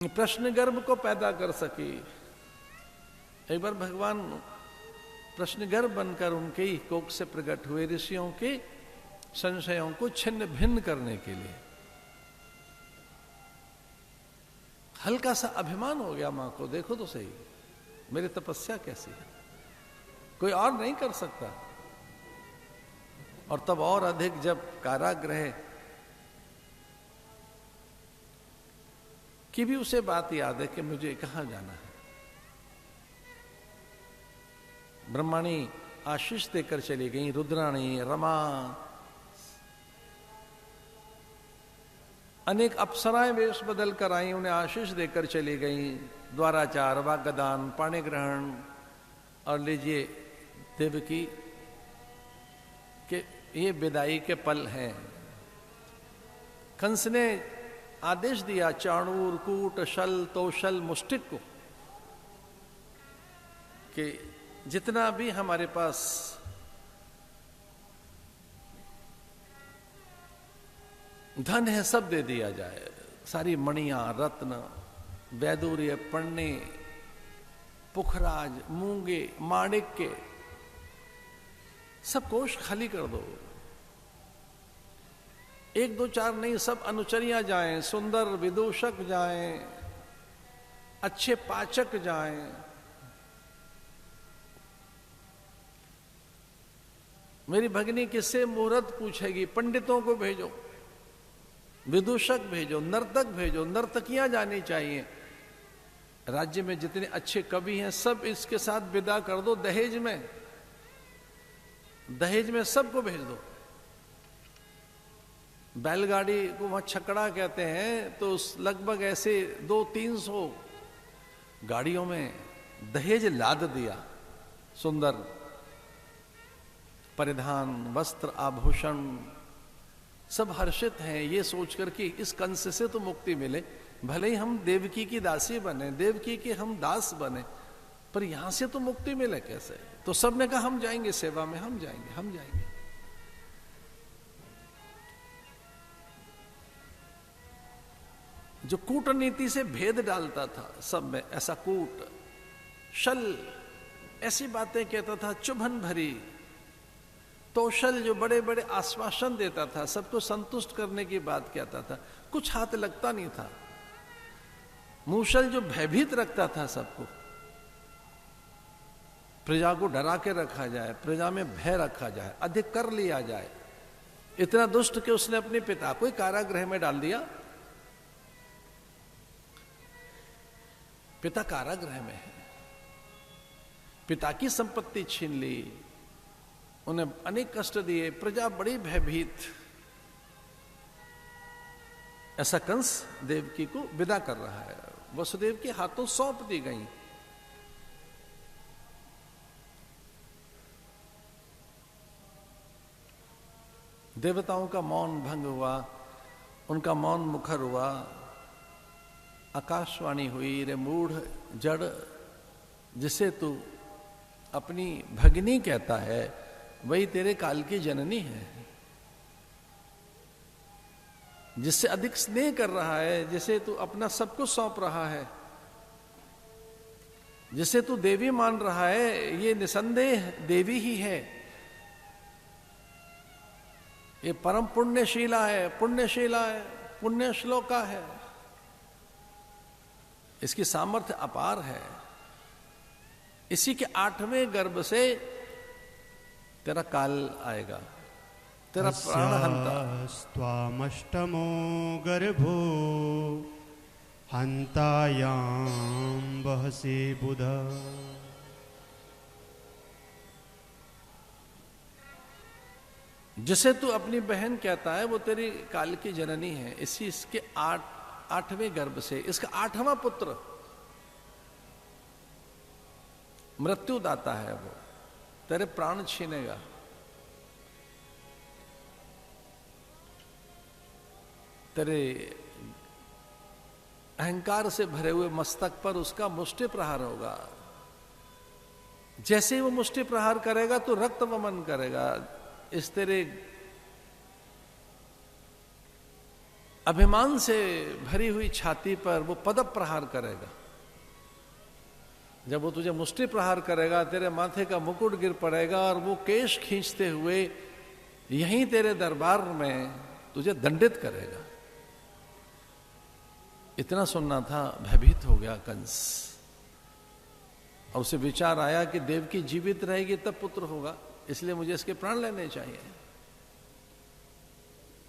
प्रश्न गर्भ को पैदा कर सकी। एक बार भगवान प्रश्न गर्भ बनकर उनके ही कोख से प्रकट हुए, ऋषियों के संशयों को छिन्न भिन्न करने के लिए। हल्का सा अभिमान हो गया मां को, देखो तो सही मेरी तपस्या कैसी है, कोई और नहीं कर सकता। और तब और अधिक जब कारागृह की भी उसे बात याद है कि मुझे कहां जाना है। ब्रह्माणी आशीष देकर चली गई, रुद्राणी, रमा, अनेक अप्सराएं वेश बदल कर आई, उन्हें आशीष देकर चली गई। द्वाराचार, वाग्दान, पाणी ग्रहण, और लीजिए देवकी के ये विदाई के पल हैं। कंस ने आदेश दिया चाणूर, कूट, शल, तोशल, मुष्टिक को कि जितना भी हमारे पास धन है सब दे दिया जाए, सारी मणियां, रत्न, वैदूर्य, पन्ने, पुखराज, मूंगे, माणिक्य, सब कोष खाली कर दो। एक दो चार नहीं, सब अनुचरियां जाएं, सुंदर विदूषक जाएं, अच्छे पाचक जाएं। मेरी भगिनी किससे मुहूर्त पूछेगी, पंडितों को भेजो, विदूषक भेजो, नर्तक भेजो, नर्तकियां जानी चाहिए। राज्य में जितने अच्छे कवि हैं सब इसके साथ विदा कर दो, दहेज में सबको भेज दो। बैलगाड़ी को वहां छकड़ा कहते हैं, तो लगभग ऐसे 200-300 गाड़ियों में दहेज लाद दिया। सुंदर परिधान, वस्त्र, आभूषण, सब हर्षित हैं ये सोचकर कि इस कंस से तो मुक्ति मिले, भले ही हम देवकी की दासी बने, देवकी के हम दास बने, पर यहां से तो मुक्ति मिले कैसे। तो सबने कहा हम जाएंगे सेवा में, हम जाएंगे। जो कूटनीति से भेद डालता था सब में, ऐसा कूट, शल, ऐसी बातें कहता था चुभन भरी, तोशल जो बड़े बड़े आश्वासन देता था, सबको संतुष्ट करने की बात कहता था, कुछ हाथ लगता नहीं था। मूषल जो भयभीत रखता था सबको, प्रजा को डरा के रखा जाए, प्रजा में भय रखा जाए, अधिक कर लिया जाए। इतना दुष्ट कि उसने अपने पिता को कारागृह में डाल दिया। पिता कारागृह में है, पिता की संपत्ति छीन ली, उन्हें अनेक कष्ट दिए, प्रजा बड़ी भयभीत। ऐसा कंस देवकी को विदा कर रहा है, वसुदेव के हाथों सौंप दी गई। देवताओं का मौन भंग हुआ, उनका मौन मुखर हुआ। आकाशवाणी हुई, रे मूढ़ जड़, जिसे तू अपनी भगिनी कहता है वही तेरे काल की जननी है। जिससे अधिक स्नेह कर रहा है, जिसे तू अपना सब कुछ सौंप रहा है, जिसे तू देवी मान रहा है, ये निसंदेह देवी ही है। ये परम पुण्यशीला है, पुण्य श्लोका है, इसकी सामर्थ्य अपार है। इसी के 8वें गर्भ से तेरा काल आएगा, तेरा प्राण हंता। स्वामष्टमो गर्भो हंतायाम बहसे बुध। जिसे तू अपनी बहन कहता है वो तेरी काल की जननी है। इसी इसके 8वें गर्भ से इसका 8वां पुत्र मृत्युदाता है, वो तेरे प्राण छीनेगा। तेरे अहंकार से भरे हुए मस्तक पर उसका मुष्टि प्रहार होगा। जैसे ही वो मुष्टि प्रहार करेगा तो रक्त वमन करेगा। इस तेरे अभिमान से भरी हुई छाती पर वो पद प्रहार करेगा। जब वो तुझे मुष्टि प्रहार करेगा, तेरे माथे का मुकुट गिर पड़ेगा और वो केश खींचते हुए यहीं तेरे दरबार में तुझे दंडित करेगा। इतना सुनना था, भयभीत हो गया कंस। और उसे विचार आया कि देवकी जीवित रहेगी तब पुत्र होगा, इसलिए मुझे इसके प्राण लेने चाहिए।